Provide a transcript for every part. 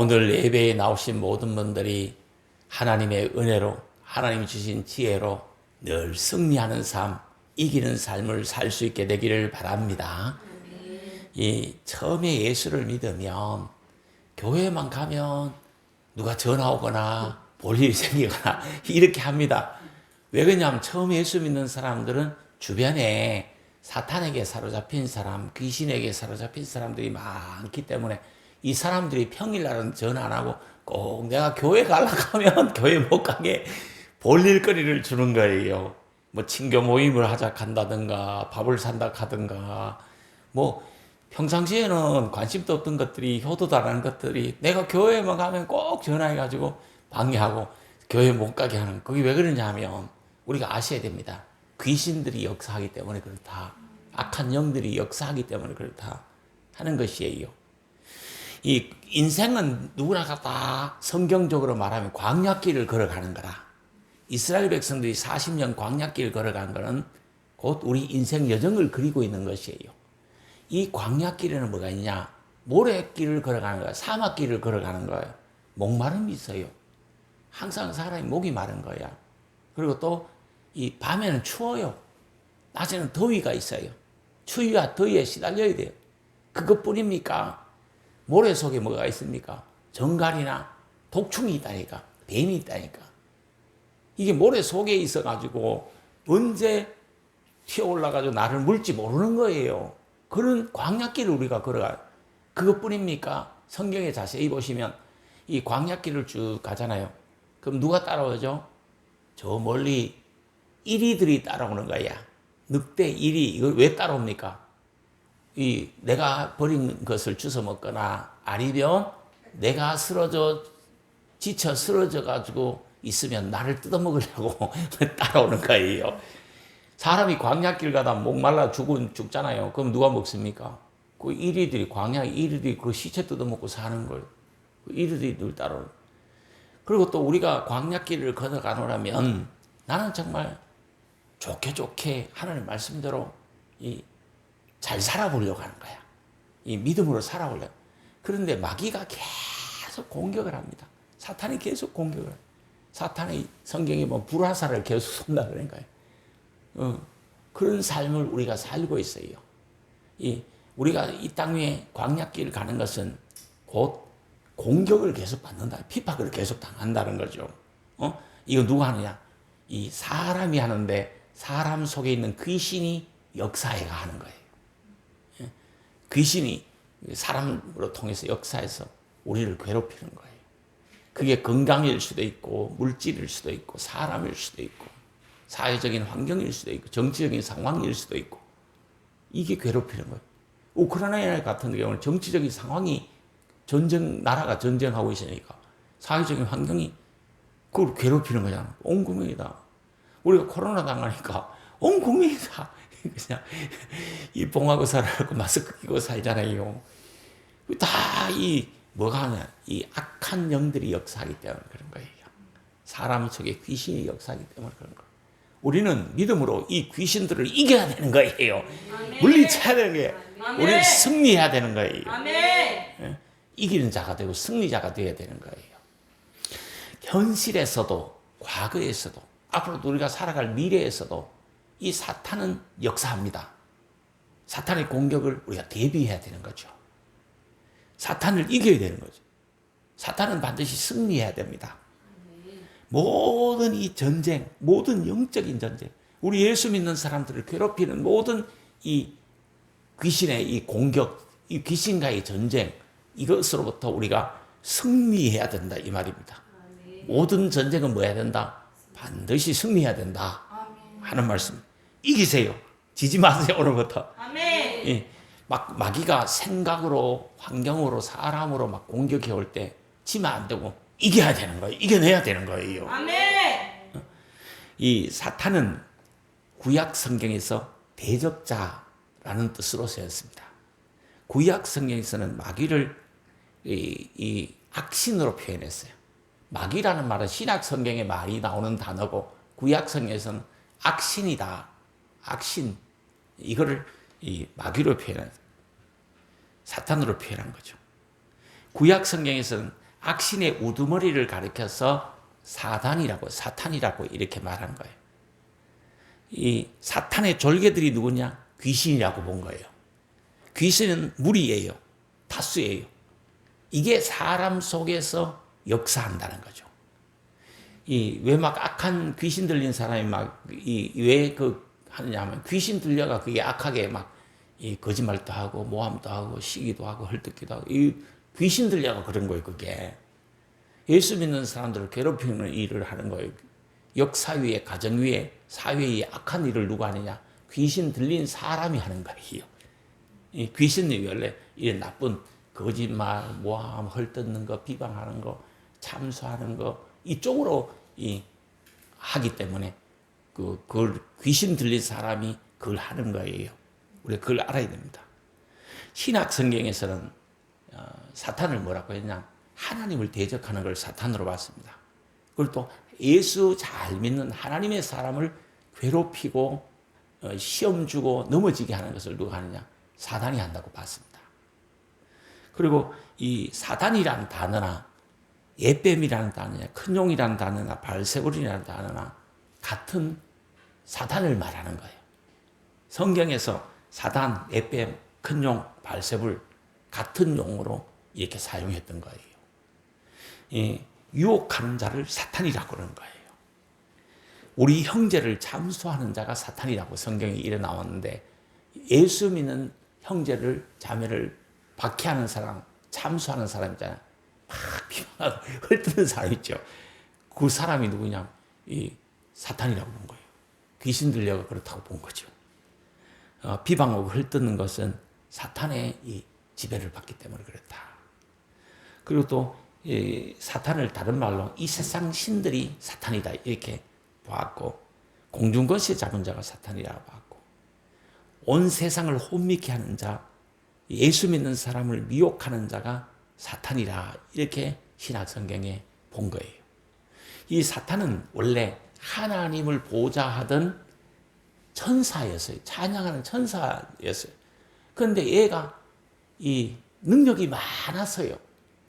오늘 예배에 나오신 모든 분들이 하나님의 은혜로, 하나님이 주신 지혜로 늘 승리하는 삶, 이기는 삶을 살 수 있게 되기를 바랍니다. 처음에 예수를 믿으면 교회만 가면 누가 전화 오거나 볼 일이 생기거나 이렇게 합니다. 왜 그러냐면 처음 예수 믿는 사람들은 주변에 사탄에게 사로잡힌 사람, 귀신에게 사로잡힌 사람들이 많기 때문에 이 사람들이 평일날은 전화 안 하고 꼭 내가 교회 가려고 하면 교회 못 가게 볼일거리를 주는 거예요. 뭐 친교 모임을 하자 한다든가 밥을 산다 하든가 뭐 평상시에는 관심도 없던 것들이 효도도 안 하는 것들이 내가 교회만 가면 꼭 전화해가지고 방해하고 교회 못 가게 하는 그게 왜 그러냐 하면 우리가 아셔야 됩니다. 귀신들이 역사하기 때문에 그렇다. 악한 영들이 역사하기 때문에 그렇다 하는 것이에요. 이 인생은 누구나 다 성경적으로 말하면 광야길을 걸어가는 거라. 이스라엘 백성들이 40년 광야길을 걸어간 것은 곧 우리 인생 여정을 그리고 있는 것이에요. 이 광야길에는 뭐가 있냐? 모래길을 걸어가는 거야. 사막길을 걸어가는 거예요. 목마름이 있어요. 항상 사람이 목이 마른 거야. 그리고 또 이 밤에는 추워요. 낮에는 더위가 있어요. 추위와 더위에 시달려야 돼요. 그것뿐입니까? 모래 속에 뭐가 있습니까? 정갈이나 독충이 있다니까. 뱀이 있다니까. 이게 모래 속에 있어가지고 언제 튀어올라가지고 나를 물지 모르는 거예요. 그런 광야길을 우리가 걸어가요. 그것뿐입니까? 성경에 자세히 보시면 이 광야길을 쭉 가잖아요. 그럼 누가 따라오죠? 저 멀리 이리들이 따라오는 거야. 늑대, 이리. 이걸 왜 따라옵니까? 내가 버린 것을 주워 먹거나 아니면 내가 지쳐 쓰러져 가지고 있으면 나를 뜯어먹으려고 따라오는 거예요. 사람이 광야길 가다 목말라 죽잖아요. 그럼 누가 먹습니까? 그 이리들이, 광야 이리들이 그 시체 뜯어먹고 사는 거예요. 그 이리들이 늘 따라오는 거예요. 그리고 또 우리가 광야길을 걸어가노라면 나는 정말 좋게 하나님 말씀대로 잘 살아보려고 하는 거야. 이 믿음으로 살아보려고. 그런데 마귀가 계속 공격을 합니다. 사탄이 계속 공격을 해요. 사탄이 성경에 보면 불화살을 계속 쏜다 그런 거예요. 그런 삶을 우리가 살고 있어요. 우리가 이 땅 위에 광야길을 가는 것은 곧 공격을 계속 받는다. 핍박을 계속 당한다는 거죠. 이거 누가 하느냐? 이 사람이 하는데 사람 속에 있는 귀신이 역사해가 하는 거예요. 귀신이 사람으로 통해서 역사해서 우리를 괴롭히는 거예요. 그게 건강일 수도 있고 물질일 수도 있고 사람일 수도 있고 사회적인 환경일 수도 있고 정치적인 상황일 수도 있고 이게 괴롭히는 거예요. 우크라이나 같은 경우는 정치적인 상황이 나라가 전쟁하고 있으니까 사회적인 환경이 그걸 괴롭히는 거잖아. 온 국민이다. 우리가 코로나 당하니까 온 국민이 다 그냥 이 봉하고 살아고 마스크 끼고 살잖아요. 다 뭐가 하냐? 이 악한 영들이 역사하기 때문에 그런 거예요. 사람 속에 귀신이 역사하기 때문에 그런 거예요. 우리는 믿음으로 이 귀신들을 이겨야 되는 거예요. 물리쳐야 되는 거예요. 우리는 승리해야 되는 거예요. 아멘. 이기는 자가 되고 승리자가 되어야 되는 거예요. 현실에서도 과거에서도 앞으로도 우리가 살아갈 미래에서도 이 사탄은 역사합니다. 사탄의 공격을 우리가 대비해야 되는 거죠. 사탄을 이겨야 되는 거죠. 사탄은 반드시 승리해야 됩니다. 모든 이 전쟁, 모든 영적인 전쟁, 우리 예수 믿는 사람들을 괴롭히는 모든 이 귀신의 이 공격, 이 귀신과의 전쟁, 이것으로부터 우리가 승리해야 된다 이 말입니다. 모든 전쟁은 뭐 해야 된다? 반드시 승리해야 된다 하는 말씀. 이기세요. 지지 마세요 오늘부터. 아멘. 마귀가 생각으로, 환경으로, 사람으로 막 공격해 올 때 지면 안 되고 이겨야 되는 거예요. 이겨내야 되는 거예요. 아멘. 이 사탄은 구약 성경에서 대적자라는 뜻으로 쓰였습니다. 구약 성경에서는 마귀를 이 악신으로 표현했어요. 마귀라는 말은 신약 성경에 많이 나오는 단어고 구약 성경에서는 악신이다. 악신. 이거를 이 마귀로 표현한 사탄으로 표현한 거죠. 구약 성경에서는 악신의 우두머리를 가리켜서 사탄이라고 이렇게 말한 거예요. 이 사탄의 졸개들이 누구냐? 귀신이라고 본 거예요. 귀신은 무리예요. 다수예요. 이게 사람 속에서 역사한다는 거죠. 왜 막 악한 귀신 들린 사람이 왜 하느냐 하면 귀신 들려가 그게 악하게 거짓말도 하고 모함도 하고 시기도 하고 헐뜯기도 하고 귀신 들려가 그런 거예요. 그게 예수 믿는 사람들을 괴롭히는 일을 하는 거예요. 역사 위에 가정 위에 사회 위에 악한 일을 누가 하느냐? 귀신 들린 사람이 하는 거예요. 이 귀신이 원래 이런 나쁜 거짓말, 모함, 헐뜯는 거, 비방하는 거, 참소하는 거 이쪽으로 하기 때문에 그걸 귀신 들린 사람이 그걸 하는 거예요. 우리가 그걸 알아야 됩니다. 신약 성경에서는 사탄을 뭐라고 했냐? 하나님을 대적하는 걸 사탄으로 봤습니다. 그리고 또 예수 잘 믿는 하나님의 사람을 괴롭히고 시험 주고 넘어지게 하는 것을 누가 하느냐? 사단이 한다고 봤습니다. 그리고 이 사단이라는 단어나 예뱀이라는 단어나 큰용이라는 단어나 발세불이라는 단어나 같은 사단을 말하는 거예요. 성경에서 사단, 예뱀, 큰용, 발세불 같은 용어로 이렇게 사용했던 거예요. 유혹하는 자를 사탄이라고 그러는 거예요. 우리 형제를 참소하는 자가 사탄이라고 성경에 이래 나왔는데 예수 믿는 형제를 자매를 박해하는 사람, 참소하는 사람 있잖아요. 막 비방하고 헐뜯는 사람 있죠. 그 사람이 누구냐? 이 사탄이라고 본 거예요. 귀신 들려가 그렇다고 본 거죠. 비방하고 헐뜯는 것은 사탄의 이 지배를 받기 때문에 그렇다. 그리고 또 사탄을 다른 말로 이 세상 신들이 사탄이다 이렇게 보았고 공중권세 잡은 자가 사탄이라고 봤고 온 세상을 혼미케 하는 자, 예수 믿는 사람을 미혹하는 자가 사탄이라 이렇게 신약 성경에 본 거예요. 이 사탄은 원래 하나님을 보좌하던 천사였어요. 찬양하는 천사였어요. 그런데 얘가 이 능력이 많았어요.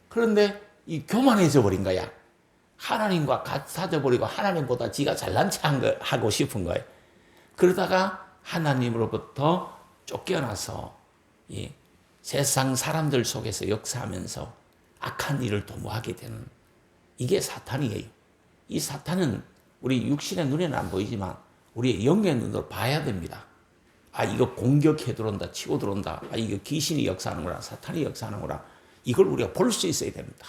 그런데 이 교만해져 버린 거야. 하나님과 같아져 버리고 하나님보다 지가 잘난 체 하고 싶은 거예요. 그러다가 하나님으로부터 쫓겨나서 이 세상 사람들 속에서 역사하면서 악한 일을 도모하게 되는 이게 사탄이에요. 이 사탄은 우리 육신의 눈에는 안 보이지만 우리의 영의 눈으로 봐야 됩니다. 이거 공격해 들어온다, 치고 들어온다. 이거 귀신이 역사하는구나, 사탄이 역사하는구나. 이걸 우리가 볼 수 있어야 됩니다.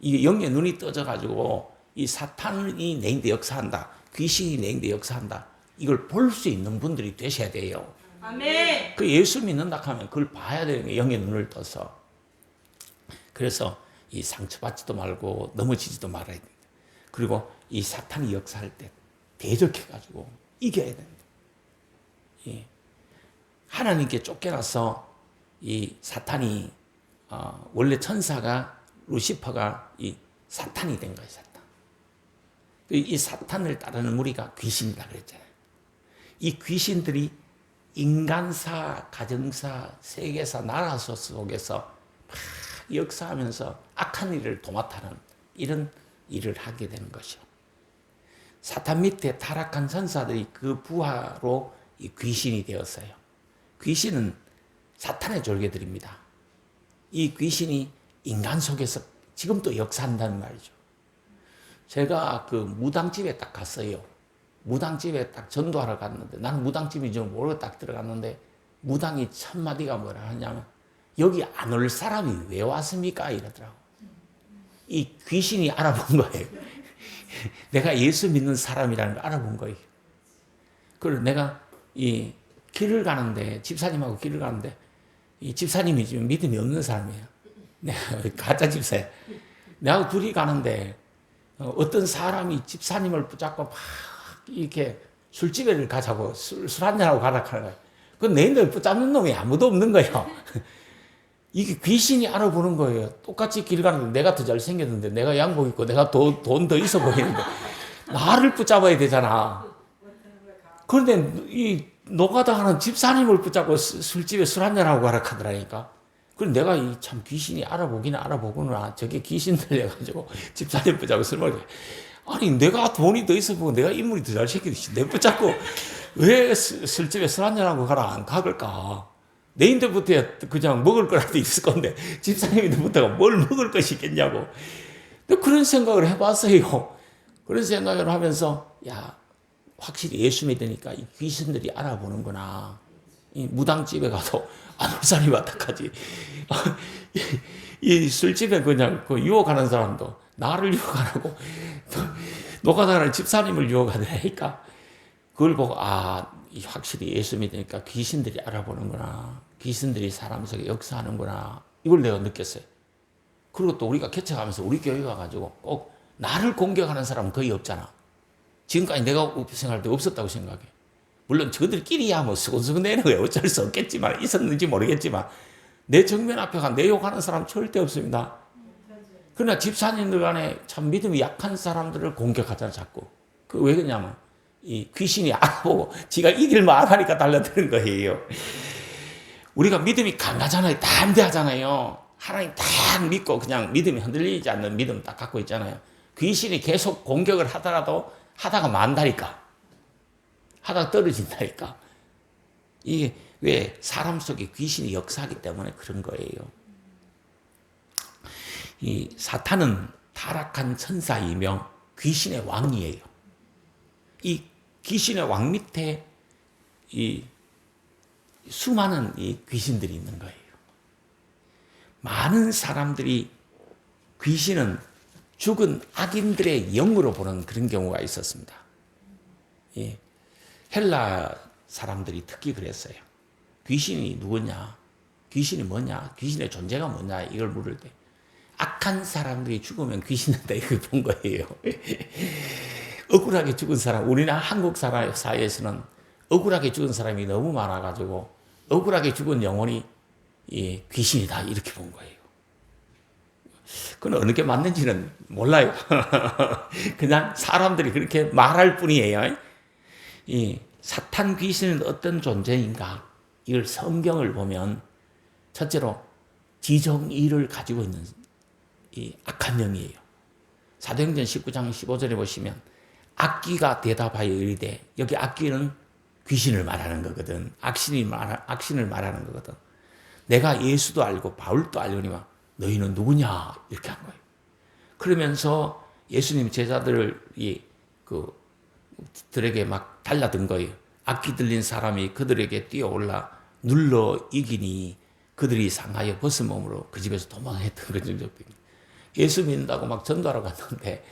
이게 영의 눈이 떠져가지고 이 사탄이 내인데 역사한다, 귀신이 내인데 역사한다. 이걸 볼 수 있는 분들이 되셔야 돼요. 아멘. 그 예수 믿는다 하면 그걸 봐야 되는 거예요. 영의 눈을 떠서. 그래서 이 상처받지도 말고 넘어지지도 말아야 됩니다. 그리고 이 사탄이 역사할 때 대적해가지고 이겨야 됩니다. 하나님께 쫓겨나서 이 사탄이 원래 천사가 루시퍼가 이 사탄이 된 거예요. 사탄. 이 사탄을 따르는 무리가 귀신이다 그랬잖아요. 이 귀신들이 인간사, 가정사, 세계사, 나라사 속에서 막 역사하면서 악한 일을 도맡아는 이런 일을 하게 되는 것이요. 사탄 밑에 타락한 천사들이 그 부하로 이 귀신이 되었어요. 귀신은 사탄의 졸개들입니다. 이 귀신이 인간 속에서 지금도 역사한다는 말이죠. 제가 그 무당집에 딱 갔어요. 무당집에 딱 전도하러 갔는데 나는 무당집인 줄 모르고 딱 들어갔는데 무당이 첫 마디가 뭐라 하냐면 여기 안 올 사람이 왜 왔습니까? 이러더라고. 이 귀신이 알아본 거예요. 내가 예수 믿는 사람이라는 걸 알아본 거예요. 그래서 내가 이 길을 가는데 집사님하고 길을 가는데 이 집사님이 지금 믿음이 없는 사람이에요. 내가 가짜 집사야. 내하고 둘이 가는데 어떤 사람이 집사님을 붙잡고 막 이렇게 술집에를 가자고 술 한잔하고 가라 하는 거예요. 그 내인들 붙잡는 놈이 아무도 없는 거예요. 이게 귀신이 알아보는 거예요. 똑같이 길 가는데 내가 더 잘생겼는데 내가 양복 입고 내가 돈 더 있어 보이는데 나를 붙잡아야 되잖아. 그런데 이 노가다 하는 집사님을 붙잡고 술집에 술 한잔하고 가라 하더라니까. 그럼 내가 이 참 귀신이 알아보구나. 저게 귀신들 해가지고 집사님 붙잡고 술 먹게. 아니, 내가 돈이 더 있어 보고 내가 인물이 더 잘 시키듯이 내 붙잡고 왜 술집에 술 한잔하고 가라 안 가글까? 내 인데부터 그냥 먹을 거라도 있을 건데 집사님인데부터가 뭘 먹을 것이 있겠냐고. 그런 생각을 해봤어요. 그런 생각을 하면서 야, 확실히 예수 믿으니까 이 귀신들이 알아보는구나. 이 무당집에 가도 안 올 사람이 어떡하지? 이 술집에 그냥 그 유혹하는 사람도 나를 유혹하라고 노가다는 집사님을 유혹하더라니까. 그걸 보고 확실히 예수 믿으니까 귀신들이 알아보는구나. 귀신들이 사람 속에 역사하는구나. 이걸 내가 느꼈어요. 그리고 또 우리가 개척하면서 우리 교회 가가지고 꼭 나를 공격하는 사람은 거의 없잖아. 지금까지 내가 생각할 때 없었다고 생각해. 물론 저들끼리야 뭐 수근수근대는 거야. 어쩔 수 없겠지만, 있었는지 모르겠지만, 내 정면 앞에 내 욕하는 사람 절대 없습니다. 그러나 집사님들 간에 참 믿음이 약한 사람들을 공격하잖아, 자꾸. 그 왜 그러냐면, 이 귀신이 알아보고 지가 이길 말 하니까 달라드는 거예요. 우리가 믿음이 강하잖아요. 담대하잖아요. 하나님 딱 믿고 그냥 믿음이 흔들리지 않는 믿음 딱 갖고 있잖아요. 귀신이 계속 공격을 하더라도 하다가 만다니까. 하다가 떨어진다니까. 이게 왜 사람 속에 귀신이 역사하기 때문에 그런 거예요. 이 사탄은 타락한 천사이며 귀신의 왕이에요. 이 귀신의 왕 밑에 이 수많은 이 귀신들이 있는 거예요. 많은 사람들이 귀신은 죽은 악인들의 영으로 보는 그런 경우가 있었습니다. 예. 헬라 사람들이 특히 그랬어요. 귀신이 누구냐? 귀신이 뭐냐? 귀신의 존재가 뭐냐? 이걸 물을 때 악한 사람들이 죽으면 귀신이다 이걸 본 거예요. 억울하게 죽은 사람, 우리나 한국 사람 사이에서는 억울하게 죽은 사람이 너무 많아가지고 억울하게 죽은 영혼이 귀신이다 이렇게 본 거예요. 그건 어느 게 맞는지는 몰라요. 그냥 사람들이 그렇게 말할 뿐이에요. 이 사탄 귀신은 어떤 존재인가? 이걸 성경을 보면 첫째로 지정의를 가지고 있는 이 악한 영이에요. 사도행전 19장 15절에 보시면 악귀가 대답하여 이르되, 여기 악귀는 귀신을 말하는 거거든. 악신을 말하는 거거든. 내가 예수도 알고 바울도 알거니와 너희는 누구냐? 이렇게 한 거예요. 그러면서 예수님 들에게 막 달라든 거예요. 악기 들린 사람이 그들에게 뛰어올라 눌러 이기니 그들이 상하여 벗은 몸으로 그 집에서 도망했던 그런 적도 있어요. 예수 믿는다고 막 전도하러 갔는데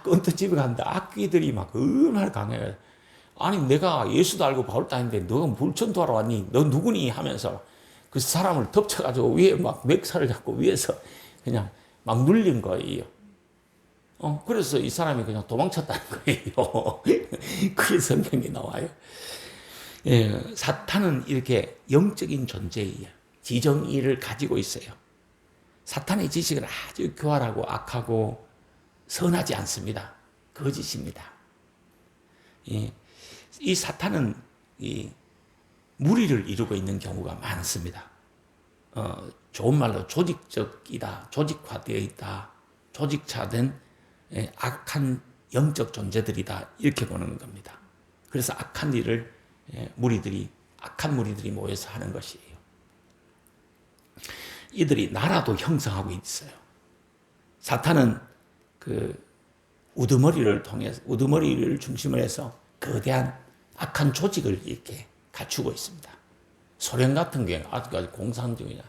어떤 집에 갔는데 악귀들이 막 얼마나 강해요. 아니 내가 예수도 알고 바울도 아닌데 너가 뭘 전도하러 왔니? 너 누구니? 하면서 그 사람을 덮쳐가지고 위에 막 맥살을 잡고 위에서 그냥 막 눌린 거예요. 그래서 이 사람이 그냥 도망쳤다는 거예요. 그게 성경에 나와요. 예, 사탄은 이렇게 영적인 존재예요. 지정의를 가지고 있어요. 사탄의 지식은 아주 교활하고 악하고 선하지 않습니다. 거짓입니다. 예, 이 사탄은 무리를 이루고 있는 경우가 많습니다. 좋은 말로 조직적이다, 조직화되어 있다, 조직화된 악한 영적 존재들이다 이렇게 보는 겁니다. 그래서 악한 일을 악한 무리들이 모여서 하는 것이에요. 이들이 나라도 형성하고 있어요. 사탄은 그 우두머리를 중심으로 해서 거대한 악한 조직을 이렇게 갖추고 있습니다. 소련 같은 경우 아직까지 공산 중이냐.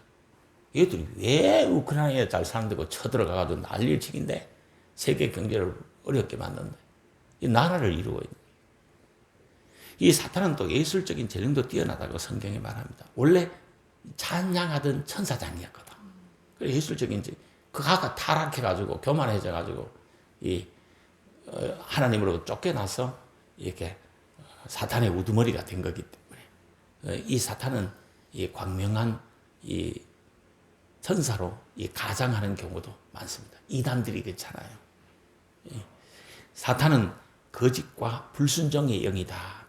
얘들이 왜 우크라이나에 잘 사는데고 쳐들어가가지고 난리를 치긴데 세계 경제를 어렵게 만든다. 이 나라를 이루고 있는 거예요. 이 사탄은 또 예술적인 재능도 뛰어나다고 성경에 말합니다. 원래 찬양하던 천사장이었거든. 그래서 예술적인 그가 타락해가지고 교만해져가지고 하나님으로 쫓겨나서 이렇게 사탄의 우두머리가 된 거기 때문에 이 사탄은 광명한 천사로 가장하는 경우도 많습니다. 이단들이 그렇잖아요. 사탄은 거짓과 불순종의 영이다.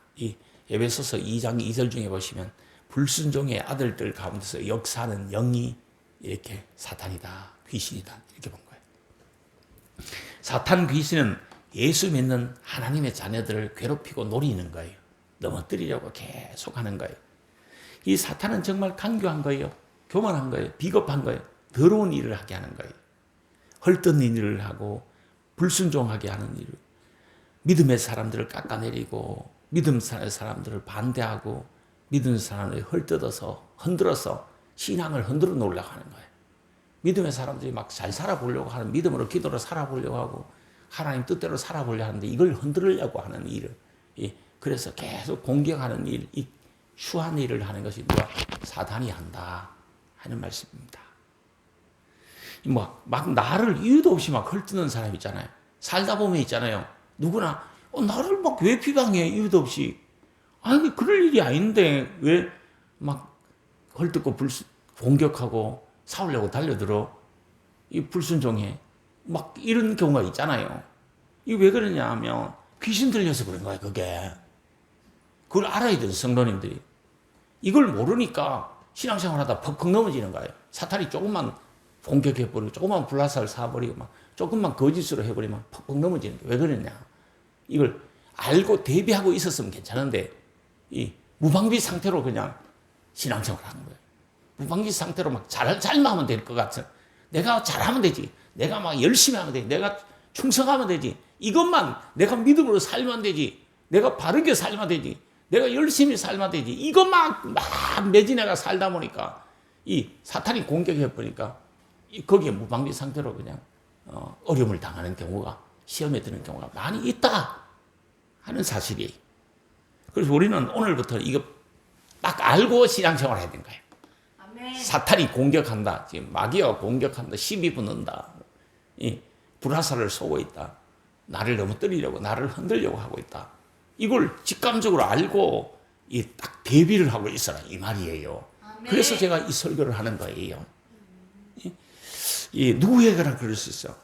에베소서 2장 2절 중에 보시면 불순종의 아들들 가운데서 역사하는 영이 이렇게 사탄이다, 귀신이다 이렇게 본 거예요. 사탄 귀신은 예수 믿는 하나님의 자녀들을 괴롭히고 노리는 거예요. 넘어뜨리려고 계속 하는 거예요. 이 사탄은 정말 간교한 거예요. 교만한 거예요. 비겁한 거예요. 더러운 일을 하게 하는 거예요. 헐뜯는 일을 하고 불순종하게 하는 일을, 믿음의 사람들을 깎아내리고 믿음 사람들을 반대하고 믿음 사람들을 헐뜯어서 흔들어서 신앙을 흔들어 놓으려고 하는 거예요. 믿음의 사람들이 막 잘 살아보려고 하는, 믿음으로 기도로 살아보려고 하고 하나님 뜻대로 살아보려고 하는데 이걸 흔들으려고 하는 일을, 그래서 계속 공격하는 일, 이 추한 일을 하는 것이 누가? 사탄이 한다 하는 말씀입니다. 막 나를 이유도 없이 막 헐뜯는 사람 있잖아요. 살다 보면 있잖아요. 누구나 나를 막 왜 비방해, 이유도 없이. 아니 그럴 일이 아닌데 왜 막 헐뜯고 공격하고 싸우려고 달려들어? 이 불순종해. 막 이런 경우가 있잖아요. 이게 왜 그러냐 하면 귀신 들려서 그런 거야, 그게. 그걸 알아야 돼요, 성도님들이. 이걸 모르니까 신앙생활 하다 퍽퍽 넘어지는 거예요. 사탄이 조금만 공격해버리고, 조금만 불화살 사버리고, 막 조금만 거짓으로 해버리면 퍽퍽 넘어지는 거예요. 왜 그러냐. 이걸 알고 대비하고 있었으면 괜찮은데, 이 무방비 상태로 그냥 신앙생활 하는 거예요. 무방비 상태로 막 잘만 하면 될 것 같은. 내가 잘하면 되지. 내가 막 열심히 하면 되지. 내가 충성하면 되지. 이것만 내가 믿음으로 살면 되지. 내가 바르게 살면 되지. 내가 열심히 살면 되지. 이것만 막 매진해가 살다 보니까 이 사탄이 공격해버리니까 거기에 무방비 상태로 그냥 어려움을 당하는 경우가, 시험에 드는 경우가 많이 있다 하는 사실이에요. 그래서 우리는 오늘부터 이거 딱 알고 신앙생활을 해야 되는 거예요. 아멘. 사탄이 공격한다. 지금 마귀가 공격한다. 시비 붙는다. 이 불화살을 쏘고 있다. 나를 넘어뜨리려고, 나를 흔들려고 하고 있다. 이걸 직감적으로 알고 딱 대비를 하고 있어라 이 말이에요. 아멘. 그래서 제가 이 설교를 하는 거예요. 누구에게나 그럴 수 있어.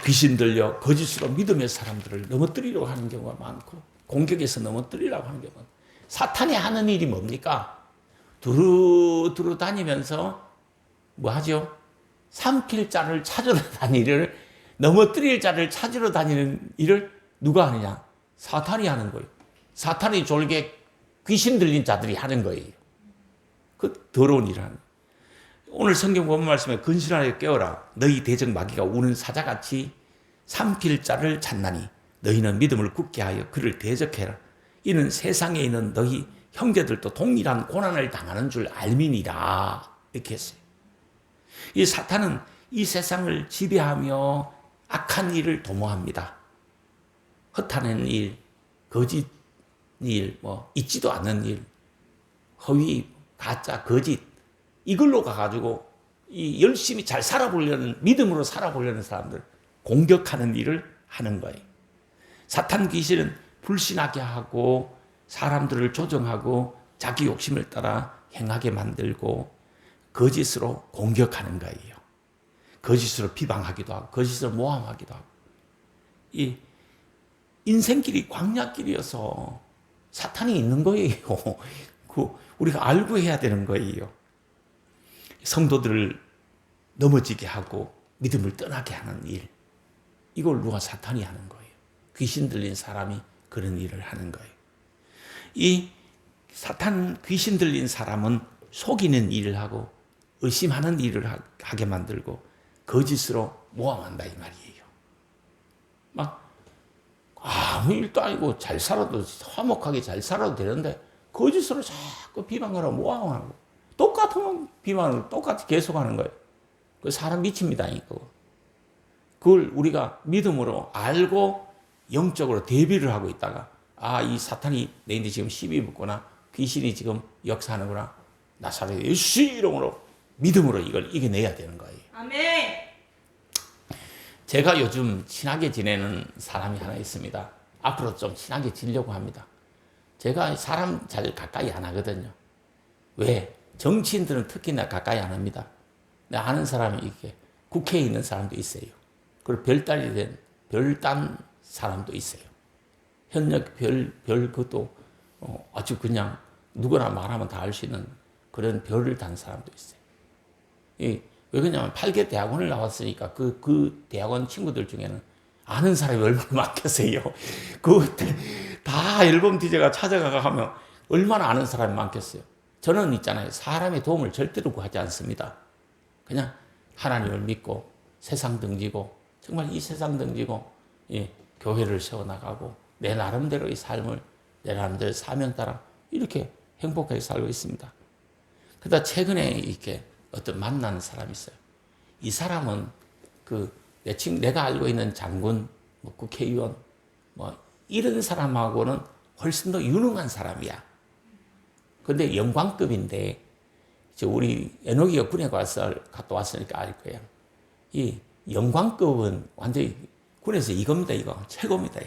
귀신 들려 거짓으로 믿음의 사람들을 넘어뜨리려고 하는 경우가 많고, 공격에서 넘어뜨리려고 하는 경우가 많고. 사탄이 하는 일이 뭡니까? 두루 다니면서 뭐 하죠? 삼킬 자를 찾으러 다니를, 넘어뜨릴 자를 찾으러 다니는 일을 누가 하느냐? 사탄이 하는 거예요. 사탄이 졸게 귀신 들린 자들이 하는 거예요. 그 더러운 일을 하는 거예요. 오늘 성경 본문 말씀에 근신하게 깨어라. 너희 대적 마귀가 우는 사자같이 삼킬 자를 찾나니 너희는 믿음을 굳게 하여 그를 대적해라. 이는 세상에 있는 너희 형제들도 동일한 고난을 당하는 줄 알미니라. 이렇게 했어요. 이 사탄은 이 세상을 지배하며 악한 일을 도모합니다. 허탄한 일, 거짓 일, 있지도 않는 일, 허위, 가짜, 거짓, 이걸로 가가지고 열심히 잘 살아보려는, 믿음으로 살아보려는 사람들 공격하는 일을 하는 거예요. 사탄 귀신은 불신하게 하고 사람들을 조정하고 자기 욕심을 따라 행하게 만들고 거짓으로 공격하는 거예요. 거짓으로 비방하기도 하고 거짓으로 모함하기도 하고. 이 인생길이 광야길이어서 사탄이 있는 거예요. 우리가 알고 해야 되는 거예요. 성도들을 넘어지게 하고 믿음을 떠나게 하는 일, 이걸 누가? 사탄이 하는 거예요. 귀신 들린 사람이 그런 일을 하는 거예요. 이 사탄 귀신 들린 사람은 속이는 일을 하고 의심하는 일을 하게 만들고 거짓으로 모함한다 이 말이에요. 막 아무 일도 아니고 잘 살아도, 화목하게 잘 살아도 되는데 거짓으로 자꾸 비방하고 모함하고 똑같은 비방을 똑같이 계속하는 거예요. 그 사람 미칩니다. 그걸 우리가 믿음으로 알고 영적으로 대비를 하고 있다가, 이 사탄이 내인데 지금 시비 붙구나, 귀신이 지금 역사하는구나, 나사렛 예수 이름으로 믿음으로 이걸 이겨내야 되는 거예요. 아멘. 제가 요즘 친하게 지내는 사람이 하나 있습니다. 앞으로 좀 친하게 지내려고 합니다. 제가 사람 잘 가까이 안 하거든요. 왜? 정치인들은 특히나 가까이 안 합니다. 내가 아는 사람이 이렇게 국회에 있는 사람도 있어요. 그리고 별단이 된 별단 사람도 있어요. 현역 그것도 아주 그냥 누구나 말하면 다 알 수 있는 그런 별을 단 사람도 있어요. 왜 그러냐면 8개 대학원을 나왔으니까 그 대학원 친구들 중에는 아는 사람이 얼마나 많겠어요. 다 앨범 DJ가 찾아가가 하면 얼마나 아는 사람이 많겠어요. 저는 있잖아요. 사람의 도움을 절대로 구하지 않습니다. 그냥 하나님을 믿고 세상 등지고 정말 이 세상 등지고 교회를 세워나가고 내 나름대로의 삶을 내 나름대로 사명 따라 이렇게 행복하게 살고 있습니다. 그러다 최근에 이렇게 어떤 만나는 사람이 있어요. 이 사람은 내가 알고 있는 장군, 국회의원, 이런 사람하고는 훨씬 더 유능한 사람이야. 근데 영광급인데, 우리 에녹이가 군에 갔다 왔으니까 알 거예요. 이 영광급은 완전히 군에서 이겁니다, 이거. 최고입니다.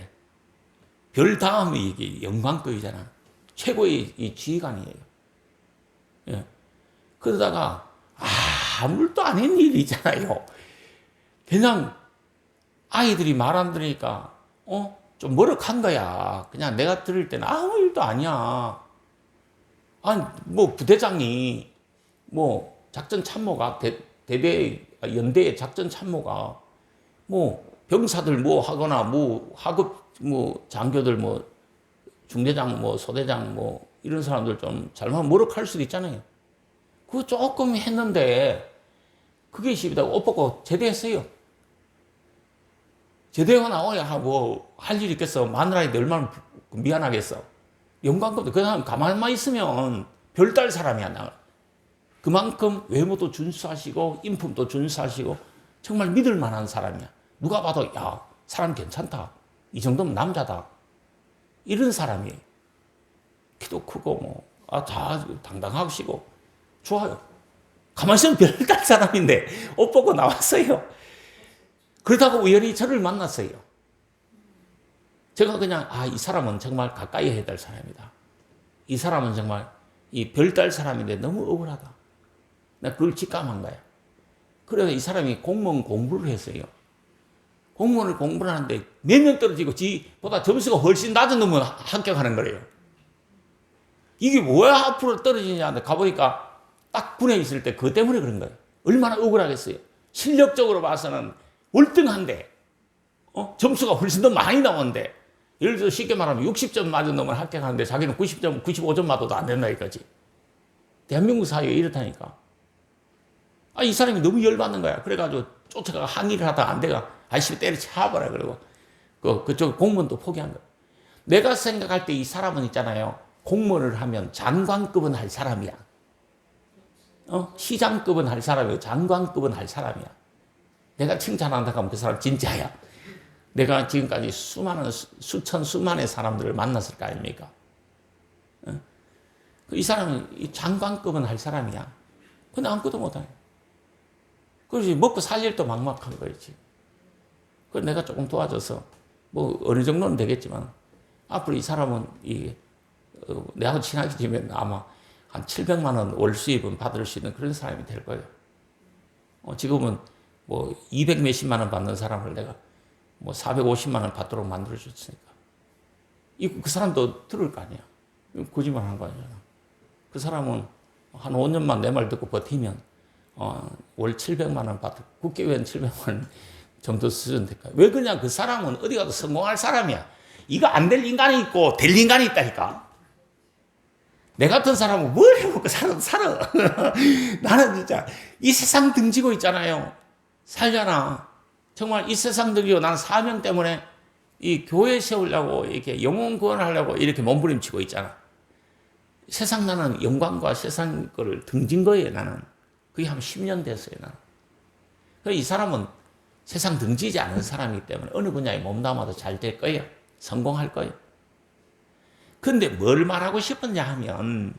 별 다음이 이게 영광급이잖아. 최고의 이 지휘관이에요. 예. 그러다가, 아무것도 아닌 일이 있잖아요. 그냥 아이들이 말 안 들으니까, 좀 머쓱한 거야. 그냥 내가 들을 때는 아무 일도 아니야. 아니, 부대장이, 작전 참모가, 연대 작전 참모가, 병사들 하거나, 하급, 장교들, 중대장, 소대장, 이런 사람들 좀 잘못 머쓱할 수도 있잖아요. 그거 조금 했는데, 그게 시비다고 옷 벗고 제대했어요. 제대하고 나와야 할 일 있겠어. 마누라인데 얼마나 미안하겠어. 영광급도 그 사람 가만히만 있으면 별달 사람이야. 나. 그만큼 외모도 준수하시고 인품도 준수하시고 정말 믿을 만한 사람이야. 누가 봐도 야, 사람 괜찮다. 이 정도면 남자다. 이런 사람이에요. 키도 크고 다 당당하시고 좋아요. 가만히 있으면 별달 사람인데 옷 벗고 나왔어요. 그러다가 우연히 저를 만났어요. 제가 그냥 이 사람은 정말 가까이 해야 될 사람이다. 이 사람은 정말 이 별달 사람인데 너무 억울하다. 나 그걸 직감한 거야. 그래서 이 사람이 공무원 공부를 했어요. 공무원을 공부를 하는데 몇 년 떨어지고 지보다 점수가 훨씬 낮은 놈은 합격하는 거래요. 이게 왜 앞으로 떨어지냐 하는데 가보니까 딱 군에 있을 때 그것 때문에 그런 거예요. 얼마나 억울하겠어요. 실력적으로 봐서는 월등한데 점수가 훨씬 더 많이 나오는데 예를 들어 쉽게 말하면 60점 맞은 놈을 합격하는데 자기는 90점, 95점 맞아도 안 된다 이거지. 대한민국 사회에 이렇다니까. 이 사람이 너무 열받는 거야. 그래가지고 쫓아가 항의를 하다가 안 돼가 아저씨 때려쳐버려. 그러고 그쪽 공무원도 포기한 거야. 내가 생각할 때 이 사람은 있잖아요. 공무원을 하면 장관급은 할 사람이야. 시장급은 할 사람이고 장관급은 할 사람이야. 내가 칭찬한다고 하면 그 사람 진짜야. 내가 지금까지 수만의 사람들을 만났을 거 아닙니까? 이 사람은 장관급은 할 사람이야. 근데 아무것도 못해. 그렇지, 먹고 살 일도 막막한 거지. 그래서 내가 조금 도와줘서, 어느 정도는 되겠지만, 앞으로 이 사람은, 내하고 친하게 지면 아마 한 700만 원 월 수입은 받을 수 있는 그런 사람이 될 거예요. 지금은 200 몇십만 원 받는 사람을 내가 450만 원 받도록 만들어줬으니까. 그 사람도 들을 거 아니야. 거짓말 한 거 아니야. 그 사람은 한 5년만 내 말 듣고 버티면, 월 700만 원 받고, 국회의원 700만 원 정도 수준 될까. 왜 그러냐? 그 사람은 어디 가도 성공할 사람이야. 이거 안 될 인간이 있고, 될 인간이 있다니까. 내 같은 사람은 뭘 해먹고 살아. 나는 진짜 이 세상 등지고 있잖아요. 살잖아. 정말 이 세상 등지고 나는 사명 때문에 이 교회 세우려고 이렇게 영혼 구원하려고 이렇게 몸부림치고 있잖아. 세상 나는 영광과 세상 거를 등진 거예요, 나는. 그게 한 10년 됐어요, 나는. 그래서 이 사람은 세상 등지지 않은 사람이기 때문에 어느 분야에 몸담아도 잘 될 거예요. 성공할 거예요. 근데 뭘 말하고 싶었냐 하면,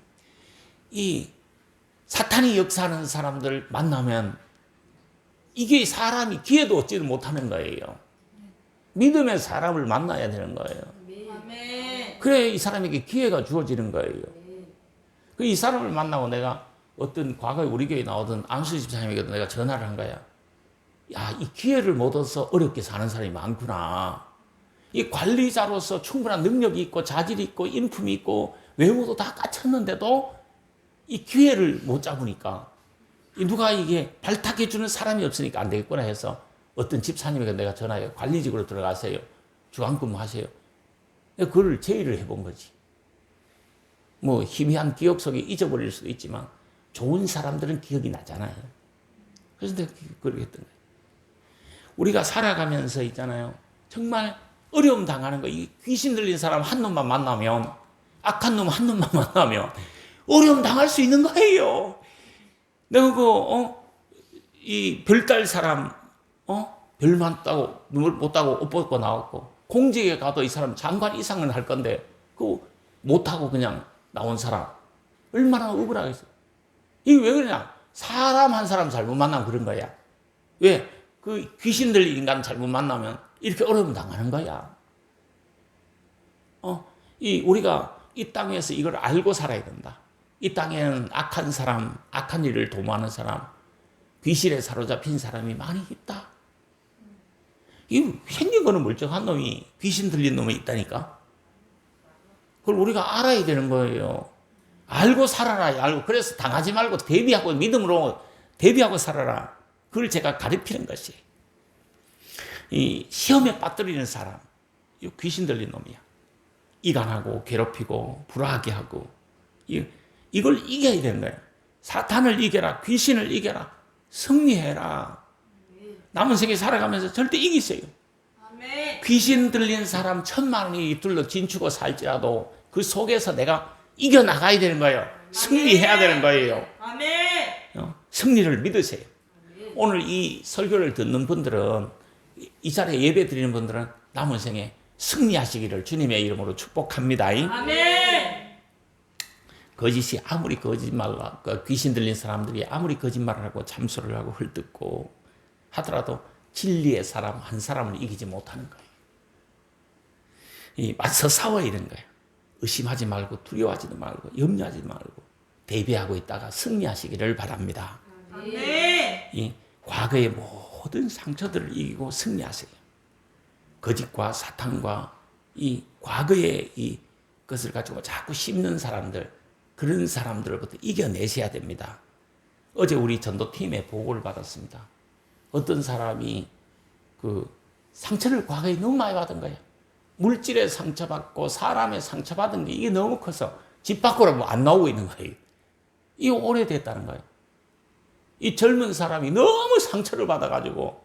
이 사탄이 역사하는 사람들 만나면 이게 사람이 기회도 얻지를 못하는 거예요. 믿음의 사람을 만나야 되는 거예요. 그래 이 사람에게 기회가 주어지는 거예요. 이 사람을 만나고 내가 어떤 과거에 우리 교회에 나오던 안수 집사님에게도 내가 전화를 한 거야. 야, 이 기회를 못 얻어서 어렵게 사는 사람이 많구나. 이 관리자로서 충분한 능력이 있고 자질이 있고 인품이 있고 외모도 다 갖췄는데도 이 기회를 못 잡으니까 누가 이게 발탁해주는 사람이 없으니까 안 되겠구나 해서 어떤 집사님에게 내가 전화해요. 관리직으로 들어가세요. 주간근무 하세요. 그걸 제의를 해본 거지. 뭐 희미한 기억 속에 잊어버릴 수도 있지만 좋은 사람들은 기억이 나잖아요. 그래서 내가 그렇게 했던 거예요. 우리가 살아가면서 있잖아요. 정말 어려움 당하는 거. 이 귀신 들린 사람 한 놈만 만나면, 악한 놈 한 놈만 만나면 어려움 당할 수 있는 거예요. 내가 이 별딸 사람, 별만 따고, 눈을 못 따고 옷 벗고 나왔고, 공직에 가도 이 사람 장관 이상은 할 건데, 그거 못하고 그냥 나온 사람. 얼마나 억울하겠어요. 이게 왜 그러냐? 사람 한 사람 잘못 만나면 그런 거야. 왜? 그 귀신 들린 인간 잘못 만나면 이렇게 어려움 당하는 거야. 우리가 이 땅에서 이걸 알고 살아야 된다. 이 땅에는 악한 사람, 악한 일을 도모하는 사람, 귀신에 사로잡힌 사람이 많이 있다. 이 생긴 거는 멀쩡한 놈이 귀신 들린 놈이 있다니까. 그걸 우리가 알아야 되는 거예요. 알고 살아라. 알고. 그래서 당하지 말고 대비하고 믿음으로 대비하고 살아라. 그걸 제가 가르치는 것이. 이 시험에 빠뜨리는 사람, 이 귀신 들린 놈이야. 이간하고 괴롭히고 불화하게 하고 이걸 이겨야 되는 거예요. 사탄을 이겨라. 귀신을 이겨라. 승리해라. 남은 세계 살아가면서 절대 이기세요. 아멘. 귀신 들린 사람 1000만이 둘러 진추고 살지라도 그 속에서 내가 이겨나가야 되는 거예요. 아멘. 승리해야 되는 거예요. 아멘. 승리를 믿으세요. 아멘. 오늘 이 설교를 듣는 분들은, 이 자리에 예배 드리는 분들은 남은 생에 승리하시기를 주님의 이름으로 축복합니다. 아멘. 거짓이 아무리 거짓말로, 귀신 들린 사람들이 아무리 거짓말을 하고 잠수를 하고 헐뜯고 하더라도 진리의 사람 한 사람을 이기지 못하는 거예요. 맞서 싸워야 되는 거예요. 의심하지 말고 두려워하지도 말고 염려하지 말고 대비하고 있다가 승리하시기를 바랍니다. 아멘. 이 과거의 모든 상처들을 이기고 승리하세요. 거짓과 사탄과 이 과거의 이 것을 가지고 자꾸 씹는 사람들, 그런 사람들로부터 이겨내셔야 됩니다. 어제 우리 전도팀에 보고를 받았습니다. 어떤 사람이 그 상처를 과거에 너무 많이 받은 거예요. 물질에 상처받고 사람의 상처받은 게 이게 너무 커서 집 밖으로 안 나오고 있는 거예요. 이게 오래됐다는 거예요. 이 젊은 사람이 너무 상처를 받아가지고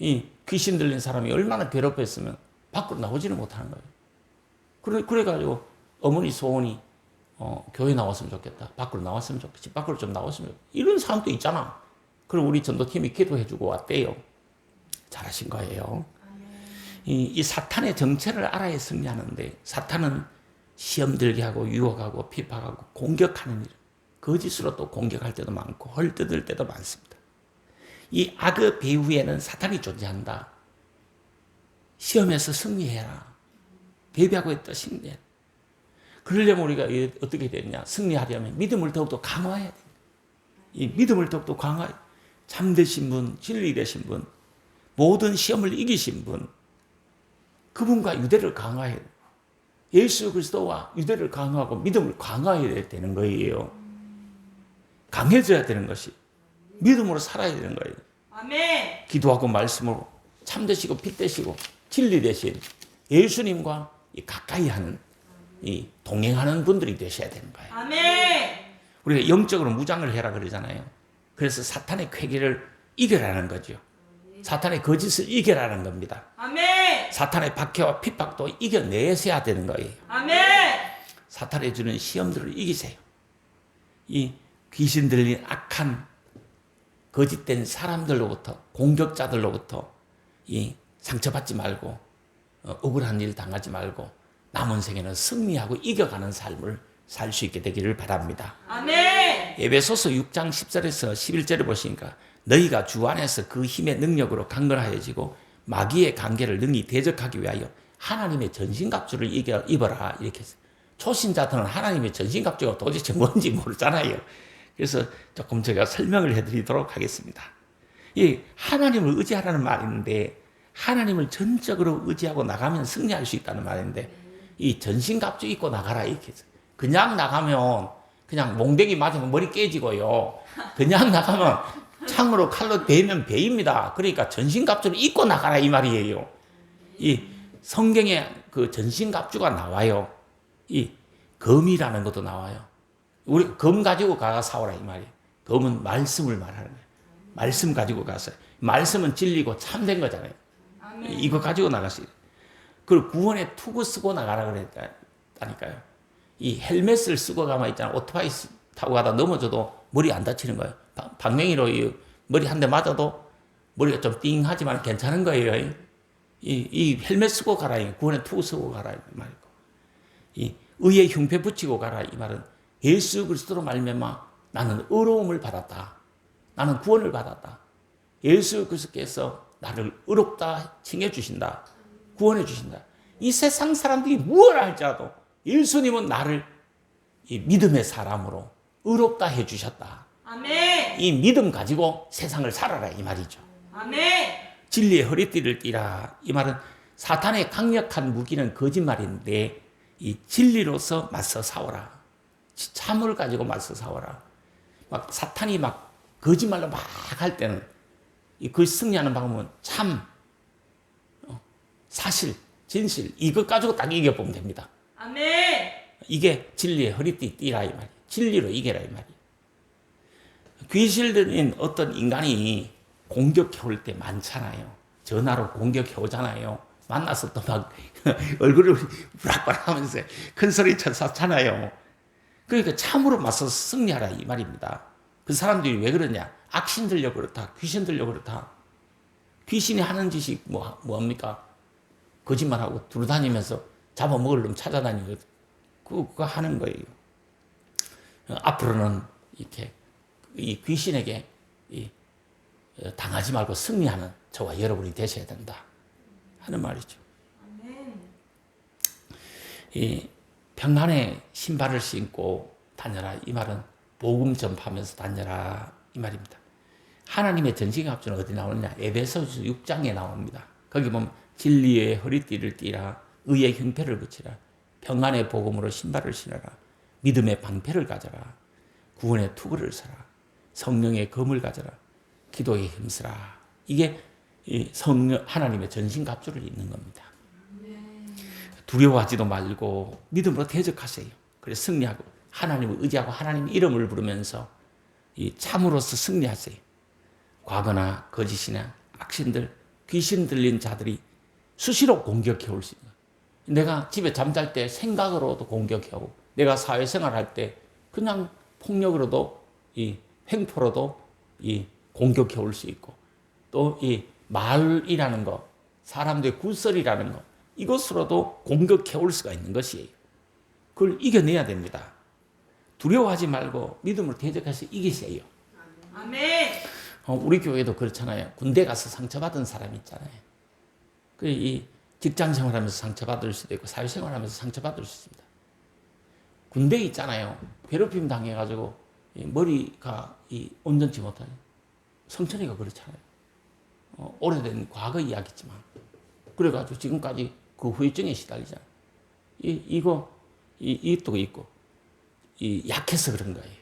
이 귀신 들린 사람이 얼마나 괴롭혔으면 밖으로 나오지는 못하는 거예요. 그래가지고 어머니 소원이 교회 나왔으면 좋겠다. 밖으로 나왔으면 좋겠다. 집 밖으로 좀 나왔으면 좋겠다. 이런 사람도 있잖아. 그럼 우리 전도팀이 기도해주고 왔대요. 잘하신 거예요. 이 사탄의 정체를 알아야 승리하는데, 사탄은 시험 들게 하고 유혹하고 핍박하고 공격하는 일, 거짓으로 또 공격할 때도 많고 헐뜯을 때도 많습니다. 이 악의 배후에는 사탄이 존재한다. 시험에서 승리해라. 대비하고 있다. 승리해. 그러려면 우리가 어떻게 되느냐? 승리하려면 믿음을 더욱더 강화해야 됩니다. 이 믿음을 더욱더 강화해. 참되신 분, 진리 되신 분, 모든 시험을 이기신 분, 그분과 유대를 강화해야 돼요. 예수 그리스도와 유대를 강화하고 믿음을 강화해야 되는 거예요. 강해져야 되는 것이. 믿음으로 살아야 되는 거예요. 아멘. 기도하고 말씀으로 참되시고 빛되시고 진리 되신 예수님과 가까이 하는, 이 동행하는 분들이 되셔야 되는 거예요. 아멘. 우리가 영적으로 무장을 해라 그러잖아요. 그래서 사탄의 쾌계를 이겨라는 거죠. 사탄의 거짓을 이겨라는 겁니다. 아멘. 사탄의 박해와 핍박도 이겨내셔야 되는 거예요. 아멘. 사탄이 주는 시험들을 이기세요. 이 귀신 들린 악한 거짓된 사람들로부터, 공격자들로부터 이 상처받지 말고 억울한 일 당하지 말고 남은 생에는 승리하고 이겨가는 삶을 살 수 있게 되기를 바랍니다. 아멘. 에베소서 6장 10절에서 11절을 보시니까 너희가 주 안에서 그 힘의 능력으로 강건하여지고 마귀의 관계를 능히 대적하기 위하여 하나님의 전신갑주를 입어라 이렇게 했어요. 초신자들은 하나님의 전신갑주가 도대체 뭔지 모르잖아요. 그래서 조금 제가 설명을 해드리도록 하겠습니다. 이 하나님을 의지하라는 말인데 하나님을 전적으로 의지하고 나가면 승리할 수 있다는 말인데 이 전신갑주 입고 나가라 이렇게 했어요. 그냥 나가면 그냥 몽댕이 맞으면 머리 깨지고요. 그냥 나가면 창으로 칼로 베이면 베입니다. 그러니까 전신갑주를 입고 나가라 이 말이에요. 이 성경에 그 전신갑주가 나와요. 이 검이라는 것도 나와요. 우리 검 가지고 가가 싸우라 이 말이에요. 검은 말씀을 말하는 거예요. 말씀 가지고 가서 말씀은 진리고 참된 거잖아요. 아멘. 이거 가지고 나갔어요. 그리고 구원의 투구 쓰고 나가라 그랬다니까요. 이 헬멧을 쓰고 가만 있잖아. 오토바이 타고 가다 넘어져도 머리 안 다치는 거예요. 방맹이로 머리 한 대 맞아도 머리가 좀 띵하지만 괜찮은 거예요. 이 헬멧 쓰고 가라. 구원의 투구 쓰고 가라. 이 말이고. 이 의의 흉패 붙이고 가라. 이 말은 예수 그리스도로 말미암아 나는 의로움을 받았다. 나는 구원을 받았다. 예수 그리스도께서 나를 의롭다 칭해 주신다. 구원해 주신다. 이 세상 사람들이 무엇을 할지라도 예수님은 나를 이 믿음의 사람으로 의롭다 해 주셨다. 아멘. 이 믿음 가지고 세상을 살아라 이 말이죠. 아멘. 진리의 허리띠를 띠라. 이 말은 사탄의 강력한 무기는 거짓말인데 이 진리로서 맞서 싸워라. 참을 가지고 맞서 싸워라. 막 사탄이 막 거짓말로 막 할 때는 그 승리하는 방법은 참, 사실, 진실 이것 가지고 딱 이겨보면 됩니다. 아멘. 이게 진리의 허리띠 띠라 이 말이에요. 진리로 이겨라 이 말이에요. 귀신 들린 어떤 인간이 공격해 올 때 많잖아요. 전화로 공격해 오잖아요. 만나서 또 막 얼굴을 부락부락 하면서 큰 소리 쳐서 그러니까 참으로 맞서서 승리하라 이 말입니다. 그 사람들이 왜 그러냐? 악신 들려 그렇다. 귀신 들려 그렇다. 귀신이 하는 짓이 뭐합니까? 거짓말하고 두루다니면서 잡아먹을 놈 찾아다니고 그거 하는 거예요. 앞으로는 이렇게 이 귀신에게 당하지 말고 승리하는 저와 여러분이 되셔야 된다 하는 말이죠. 이 평안의 신발을 신고 다녀라 이 말은 복음 전파하면서 다녀라 이 말입니다. 하나님의 전신갑주는 어디 나오느냐? 에베소서 6장에 나옵니다. 거기 보면 진리의 허리띠를 띠라, 의의 형패를 붙이라, 평안의 복음으로 신발을 신어라, 믿음의 방패를 가져라, 구원의 투구를 서라, 성령의 검을 가져라, 기도에 힘쓰라. 이게 성령 하나님의 전신갑주를 입는 겁니다. 두려워하지도 말고 믿음으로 대적하세요. 그래서 승리하고 하나님을 의지하고 하나님 이름을 부르면서 참으로서 승리하세요. 과거나 거짓이나 악신들, 귀신 들린 자들이 수시로 공격해 올 수 있는. 내가 집에 잠잘 때 생각으로도 공격해 오고, 내가 사회생활 할 때 그냥 폭력으로도 횡포로도 공격해 올 수 있고, 또 이 말이라는 거, 사람들의 굴설이라는 거, 이것으로도 공격해 올 수가 있는 것이에요. 그걸 이겨내야 됩니다. 두려워하지 말고 믿음으로 대적해서 이기세요. 아멘. 우리 교회도 그렇잖아요. 군대 가서 상처받은 사람 있잖아요. 이 직장 생활하면서 상처받을 수도 있고 사회생활하면서 상처받을 수 있습니다. 군대 있잖아요. 괴롭힘 당해가지고 머리가 온전치 못하는 성천이가 그렇잖아요. 오래된 과거 이야기지만 그래가지고 지금까지 그 후유증에 시달리잖아요. 이것도 있고 약해서 그런 거예요.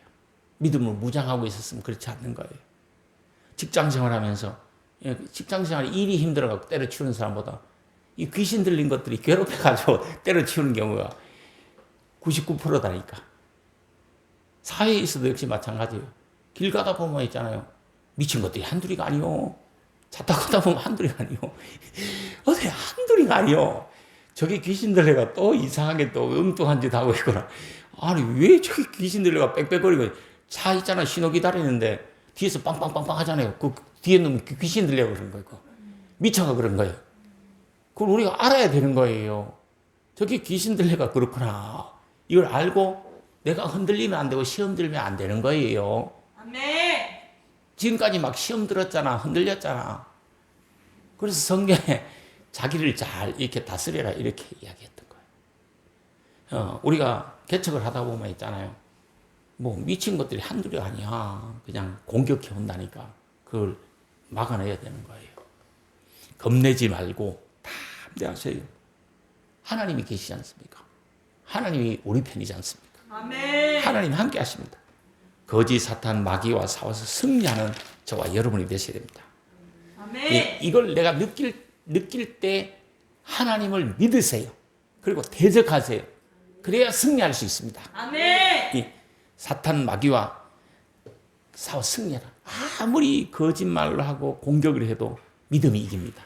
믿음을 무장하고 있었으면 그렇지 않는 거예요. 직장 생활하면서 직장 생활 일이 힘들어가지고 때려치우는 사람보다 이 귀신 들린 것들이 괴롭혀가지고 때려치우는 경우가 99%다니까. 사회에 있어도 역시 마찬가지예요. 길 가다 보면 있잖아요. 미친 것들이 한둘이가 아니요. 차 타고 가다 보면 한둘이가 아니요. 어떻게 한둘이가 아니요. 저기 귀신 들려가 또 이상하게 또 엉뚱한 짓 하고 있거나. 아니 왜 저기 귀신 들려가 빽빽거리고 차 있잖아 신호 기다리는데 뒤에서 빵빵빵빵 하잖아요. 그 뒤에 놈 귀신 들려고 그런 거예요. 미쳐가 그런 거예요. 그걸 우리가 알아야 되는 거예요. 저기 귀신 들려가 그렇구나. 이걸 알고 내가 흔들리면 안 되고 시험 들면 안 되는 거예요. 아멘. 지금까지 막 시험 들었잖아. 흔들렸잖아. 그래서 성경에 자기를 잘 이렇게 다스려라 이렇게 이야기했던 거예요. 우리가 개척을 하다 보면 있잖아요. 뭐 미친 것들이 한둘이 아니야. 그냥 공격해 온다니까. 그걸 막아내야 되는 거예요. 겁내지 말고 담대하세요. 하나님이 계시지 않습니까? 하나님이 우리 편이지 않습니까? 아멘. 하나님 함께 하십니다. 거짓 사탄 마귀와 싸워서 승리하는 저와 여러분이 되셔야 됩니다. 이걸 내가 느낄 때 하나님을 믿으세요. 그리고 대적하세요. 그래야 승리할 수 있습니다. 이 사탄 마귀와 싸워 승리하라. 아무리 거짓말을 하고 공격을 해도 믿음이 이깁니다.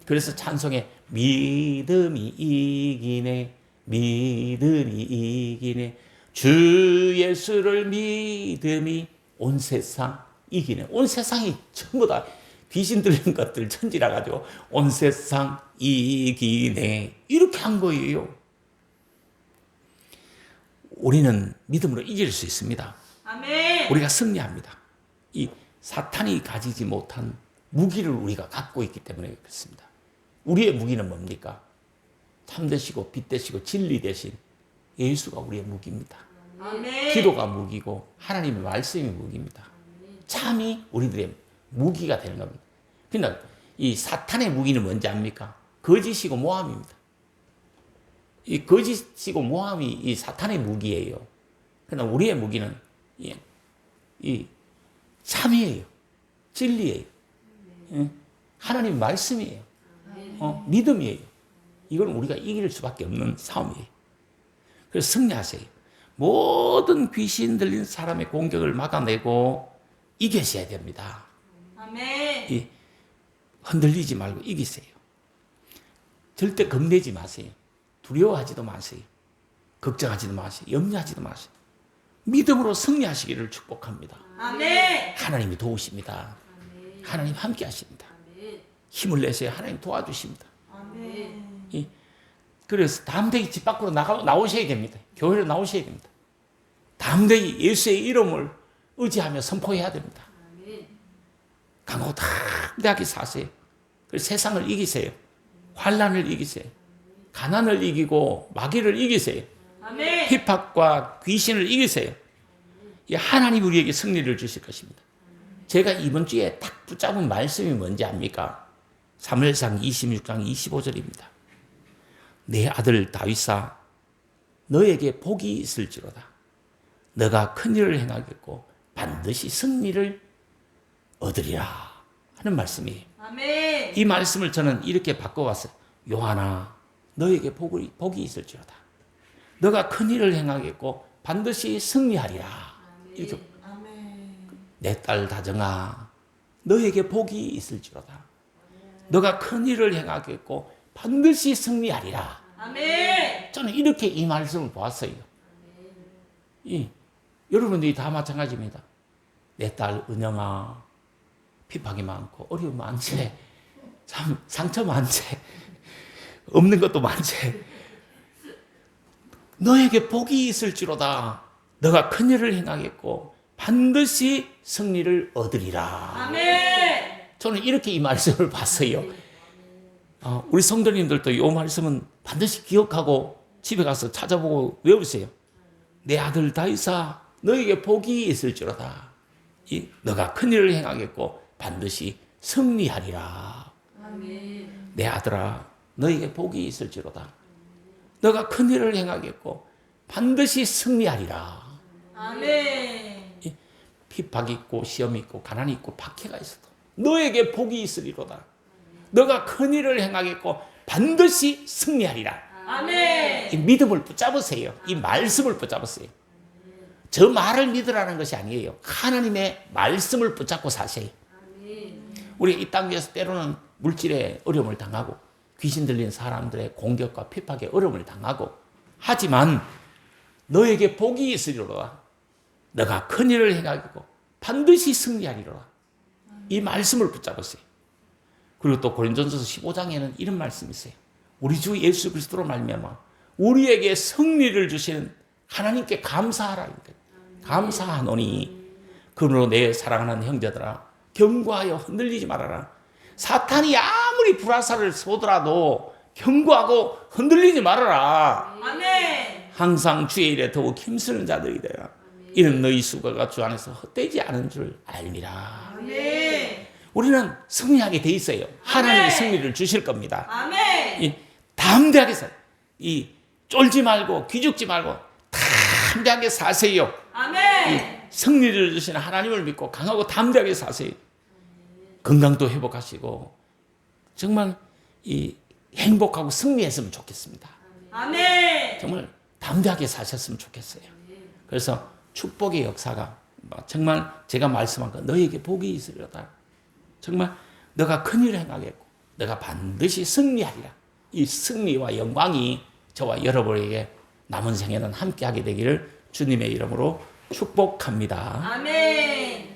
그래서 찬송에 믿음이 이기네, 믿음이 이기네, 주 예수를 믿음이 온 세상 이기네. 온 세상이 전부 다 귀신 들린 것들 천지라 가지고 온 세상 이기네 이렇게 한 거예요. 우리는 믿음으로 이길 수 있습니다. 아멘. 우리가 승리합니다. 이 사탄이 가지지 못한 무기를 우리가 갖고 있기 때문에 그렇습니다. 우리의 무기는 뭡니까? 참되시고 빛되시고 진리 대신 예수가 우리의 무기입니다. 아멘. 기도가 무기고 하나님의 말씀이 무기입니다. 참이 우리들의 무기가 되는 겁니다. 그러니까 이 사탄의 무기는 뭔지 압니까? 거짓이고 모함입니다. 이 거짓이고 모함이 이 사탄의 무기예요. 그러나 우리의 무기는 이 참이에요. 진리예요. 하나님의 말씀이에요. 믿음이에요. 이걸 우리가 이길 수밖에 없는 싸움이에요. 그래서 승리하세요. 모든 귀신 들린 사람의 공격을 막아내고 이기셔야 됩니다. 아멘. 흔들리지 말고 이기세요. 절대 겁내지 마세요. 두려워하지도 마세요. 걱정하지도 마세요. 염려하지도 마세요. 믿음으로 승리하시기를 축복합니다. 아멘. 하나님이 도우십니다. 아멘. 하나님 함께 하십니다. 아멘. 힘을 내세요. 하나님 도와주십니다. 아멘. 그래서 담대히 집 밖으로 나오셔야 됩니다. 교회로 나오셔야 됩니다. 담대히 예수의 이름을 의지하며 선포해야 됩니다. 강하고 담대하게 사세요. 그래서 세상을 이기세요. 환난을 이기세요. 가난을 이기고 마귀를 이기세요. 아멘. 핍박과 귀신을 이기세요. 하나님 우리에게 승리를 주실 것입니다. 제가 이번 주에 딱 붙잡은 말씀이 뭔지 압니까? 사무엘상 26장 25절입니다. 내 아들 다윗아 너에게 복이 있을지로다. 너가 큰일을 행하겠고 반드시 승리를 얻으리라 하는 말씀이에요. 아멘. 이 말씀을 저는 이렇게 바꿔봤어요. 요한아 너에게 복이 있을지로다. 너가 큰일을 행하겠고 반드시 승리하리라. 아멘. 이렇게. 내 딸 다정아 너에게 복이 있을지로다. 너가 큰일을 행하겠고 반드시 승리하리라. 아멘. 저는 이렇게 이 말씀을 보았어요. 여러분들이 다 마찬가지입니다. 내 딸 은영아 핍박이 많고 어려움 많지, 참 상처 많지, 없는 것도 많지. 너에게 복이 있을지로다. 너가 큰일을 행하겠고 반드시 승리를 얻으리라. 아멘. 저는 이렇게 이 말씀을 봤어요. 우리 성도님들도 이 말씀은 반드시 기억하고 집에 가서 찾아보고 외우세요. 내 아들 다윗아 너에게 복이 있을지로다. 너가 큰일을 행하겠고 반드시 승리하리라. 아멘. 내 아들아 너에게 복이 있을지로다. 너가 큰일을 행하겠고 반드시 승리하리라. 아멘. 핍박이 있고 시험이 있고 가난이 있고 박해가 있어도 너에게 복이 있으리로다. 너가 큰일을 행하겠고 반드시 승리하리라. 아멘. 이 믿음을 붙잡으세요. 이 말씀을 붙잡으세요. 저 말을 믿으라는 것이 아니에요. 하나님의 말씀을 붙잡고 사세요. 우리 이 땅 위에서 때로는 물질의 어려움을 당하고 귀신 들린 사람들의 공격과 핍박의 어려움을 당하고 하지만 너에게 복이 있으리로다. 너가 큰일을 행하겠고 반드시 승리하리로다. 이 말씀을 붙잡으세요. 그리고 또 고린도전서 15장에는 이런 말씀이 있어요. 우리 주 예수 그리스도로 말미암아 우리에게 승리를 주시는 하나님께 감사하라. 감사하노니 그러므로 내 사랑하는 형제들아 견고하여 흔들리지 말아라. 사탄이 아무리 불화살을 쏘더라도 견고하고 흔들리지 말아라. 아멘. 항상 주의 일에 더욱 힘쓰는 자들이 되라. 이는 너희 수고가 주 안에서 헛되지 않은 줄 알미라. 아멘. 우리는 승리하게 돼 있어요. 하나님이 승리를 주실 겁니다. 아멘. 담대하게 이 쫄지 말고 기죽지 말고 담대하게 사세요. 아멘. 승리를 주시는 하나님을 믿고 강하고 담대하게 사세요. 건강도 회복하시고 정말 이 행복하고 승리했으면 좋겠습니다. 아멘. 정말 담대하게 사셨으면 좋겠어요. 그래서 축복의 역사가 정말 제가 말씀한 거 너에게 복이 있으리로다. 정말 너가 큰일을 행하겠고 너가 반드시 승리하리라. 이 승리와 영광이 저와 여러분에게 남은 생에는 함께하게 되기를 주님의 이름으로 축복합니다. 아멘.